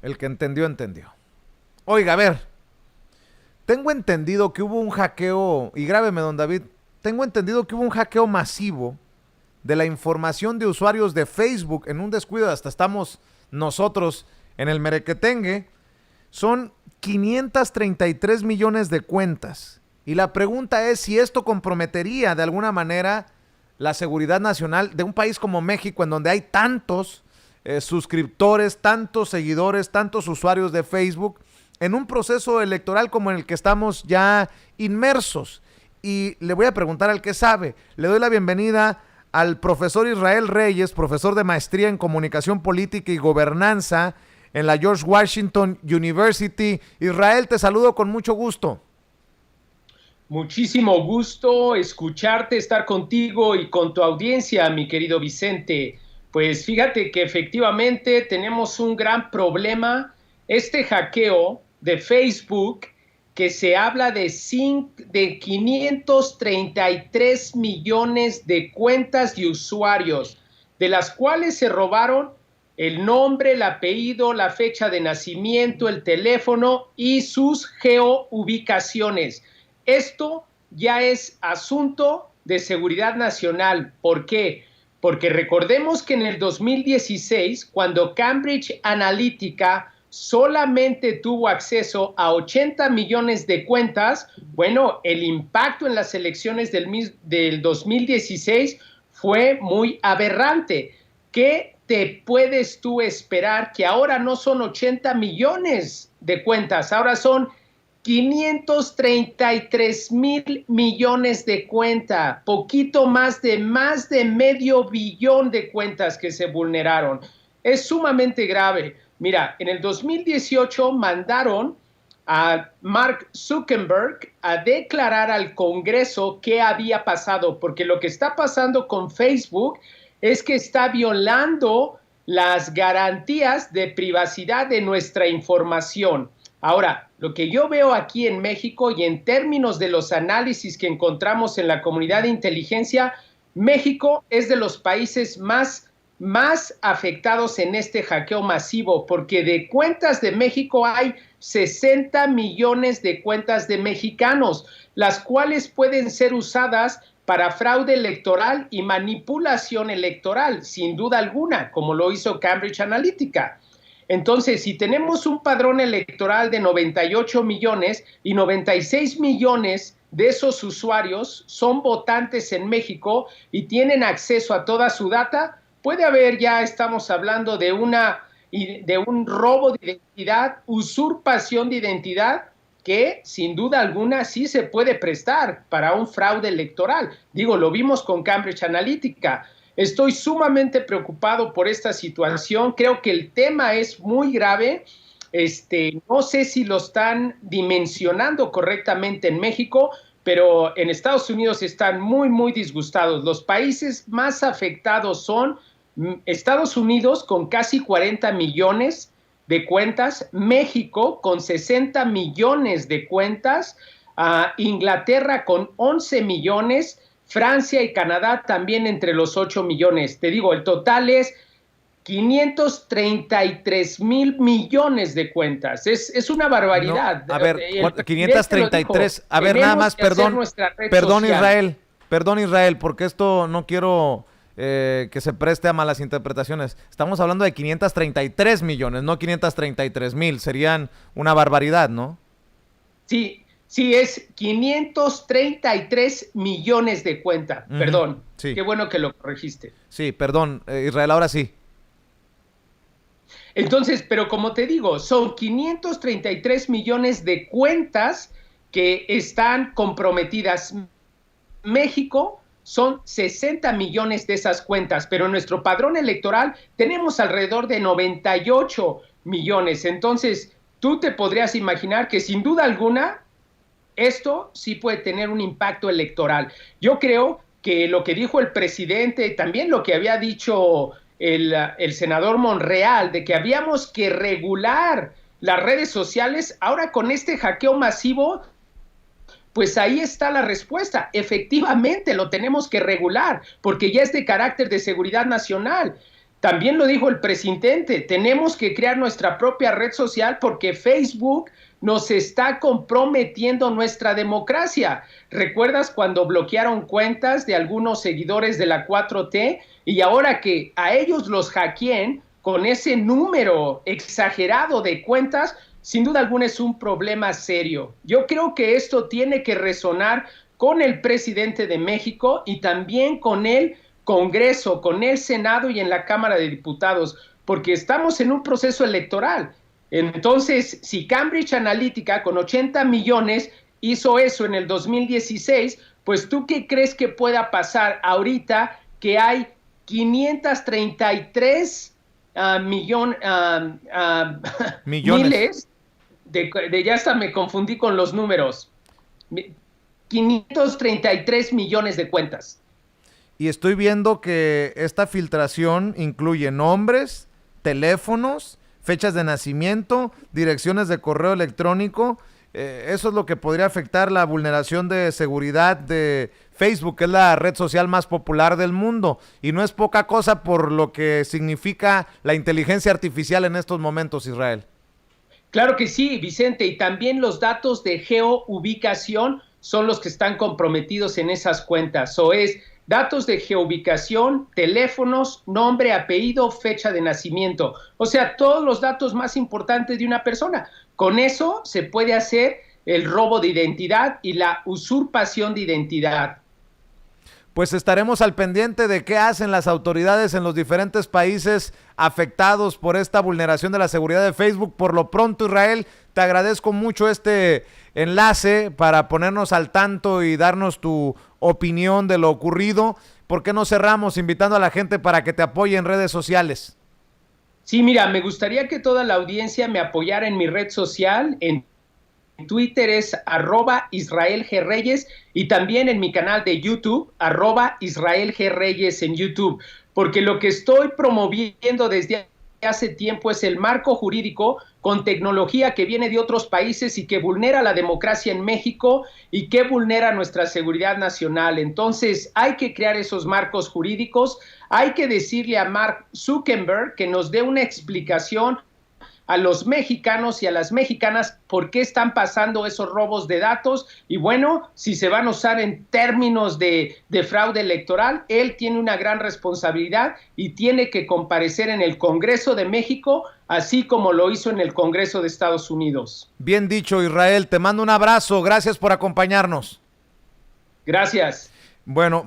El que entendió, entendió. Oiga, a ver, tengo entendido que hubo un hackeo, y grábeme, don David, tengo entendido que hubo un hackeo masivo de la información de usuarios de Facebook en un descuido, hasta estamos nosotros en el merequetengue. Son 533 millones de cuentas. Y la pregunta es si esto comprometería de alguna manera la seguridad nacional de un país como México, en donde hay tantos suscriptores, tantos seguidores, tantos usuarios de Facebook, en un proceso electoral como en el que estamos ya inmersos. Y le voy a preguntar al que sabe. Le doy la bienvenida al profesor Israel Reyes, profesor de maestría en comunicación política y gobernanza en la George Washington University. Israel, te saludo con mucho gusto. Muchísimo gusto escucharte, estar contigo y con tu audiencia, mi querido Vicente. Pues fíjate que efectivamente tenemos un gran problema. Este hackeo de Facebook, que se habla de 533 millones de cuentas y usuarios, de las cuales se robaron el nombre, el apellido, la fecha de nacimiento, el teléfono y sus geoubicaciones. Esto ya es asunto de seguridad nacional. ¿Por qué? Porque recordemos que en el 2016, cuando Cambridge Analytica solamente tuvo acceso a 80 millones de cuentas, bueno, el impacto en las elecciones del 2016 fue muy aberrante. ¿Qué te puedes tú esperar? Que ahora no son 80 millones de cuentas, ahora son 533 mil millones de cuentas, poquito más de medio billón de cuentas que se vulneraron. Es sumamente grave. Mira, en el 2018 mandaron a Mark Zuckerberg a declarar al Congreso qué había pasado, porque lo que está pasando con Facebook es que está violando las garantías de privacidad de nuestra información. Ahora, lo que yo veo aquí en México y en términos de los análisis que encontramos en la comunidad de inteligencia, México es de los países más afectados en este hackeo masivo, porque de cuentas de México hay 60 millones de cuentas de mexicanos, las cuales pueden ser usadas para fraude electoral y manipulación electoral, sin duda alguna, como lo hizo Cambridge Analytica. Entonces, si tenemos un padrón electoral de 98 millones y 96 millones de esos usuarios son votantes en México y tienen acceso a toda su data, puede haber, ya estamos hablando de un robo de identidad, usurpación de identidad, que sin duda alguna sí se puede prestar para un fraude electoral. Digo, lo vimos con Cambridge Analytica. Estoy sumamente preocupado por esta situación. Creo que el tema es muy grave. No sé si lo están dimensionando correctamente en México, pero en Estados Unidos están muy, muy disgustados. Los países más afectados son Estados Unidos, con casi 40 millones de cuentas, México con 60 millones de cuentas, Inglaterra con 11 millones, Francia y Canadá también entre los 8 millones. Te digo, el total es 533 mil millones de cuentas. Es una barbaridad. No, a ver, 533, a ver, nada más, perdón Israel, porque esto no quiero que se preste a malas interpretaciones. Estamos hablando de 533 millones, no 533 mil, serían una barbaridad, ¿no? Sí, es 533 millones de cuentas, perdón. Sí. Qué bueno que lo corregiste. Sí, perdón, Israel, ahora sí. Entonces, pero como te digo, son 533 millones de cuentas que están comprometidas. México son 60 millones de esas cuentas, pero en nuestro padrón electoral tenemos alrededor de 98 millones. Entonces, tú te podrías imaginar que sin duda alguna esto sí puede tener un impacto electoral. Yo creo que lo que dijo el presidente, también lo que había dicho el senador Monreal, de que habíamos que regular las redes sociales, ahora con este hackeo masivo, pues ahí está la respuesta. Efectivamente, lo tenemos que regular, porque ya es de carácter de seguridad nacional. También lo dijo el presidente, tenemos que crear nuestra propia red social porque Facebook nos está comprometiendo nuestra democracia. ¿Recuerdas cuando bloquearon cuentas de algunos seguidores de la 4T? Y ahora que a ellos los hackeen con ese número exagerado de cuentas, sin duda alguna es un problema serio. Yo creo que esto tiene que resonar con el presidente de México y también con el Congreso, con el Senado y en la Cámara de Diputados, porque estamos en un proceso electoral. Entonces, si Cambridge Analytica con 80 millones hizo eso en el 2016, pues ¿tú qué crees que pueda pasar ahorita que hay 533 millones? Miles ya hasta me confundí con los números, 533 millones de cuentas. Y estoy viendo que esta filtración incluye nombres, teléfonos, fechas de nacimiento, direcciones de correo electrónico. Eso es lo que podría afectar la vulneración de seguridad de Facebook, que es la red social más popular del mundo. Y no es poca cosa por lo que significa la inteligencia artificial en estos momentos, Israel. Claro que sí, Vicente, y también los datos de geoubicación son los que están comprometidos en esas cuentas. O es datos de geoubicación, teléfonos, nombre, apellido, fecha de nacimiento. O sea, todos los datos más importantes de una persona. Con eso se puede hacer el robo de identidad y la usurpación de identidad. Pues estaremos al pendiente de qué hacen las autoridades en los diferentes países afectados por esta vulneración de la seguridad de Facebook. Por lo pronto, Israel, te agradezco mucho este enlace para ponernos al tanto y darnos tu opinión de lo ocurrido. ¿Por qué no cerramos invitando a la gente para que te apoye en redes sociales? Sí, mira, me gustaría que toda la audiencia me apoyara en mi red social, en Twitter es @IsraelGReyes y también en mi canal de YouTube, @IsraelGReyes en YouTube, porque lo que estoy promoviendo desde hace tiempo es el marco jurídico con tecnología que viene de otros países y que vulnera la democracia en México y que vulnera nuestra seguridad nacional. Entonces hay que crear esos marcos jurídicos, hay que decirle a Mark Zuckerberg que nos dé una explicación a los mexicanos y a las mexicanas por qué están pasando esos robos de datos y bueno, si se van a usar en términos de fraude electoral, él tiene una gran responsabilidad y tiene que comparecer en el Congreso de México, así como lo hizo en el Congreso de Estados Unidos. Bien dicho, Israel, te mando un abrazo, gracias por acompañarnos. Gracias. Bueno,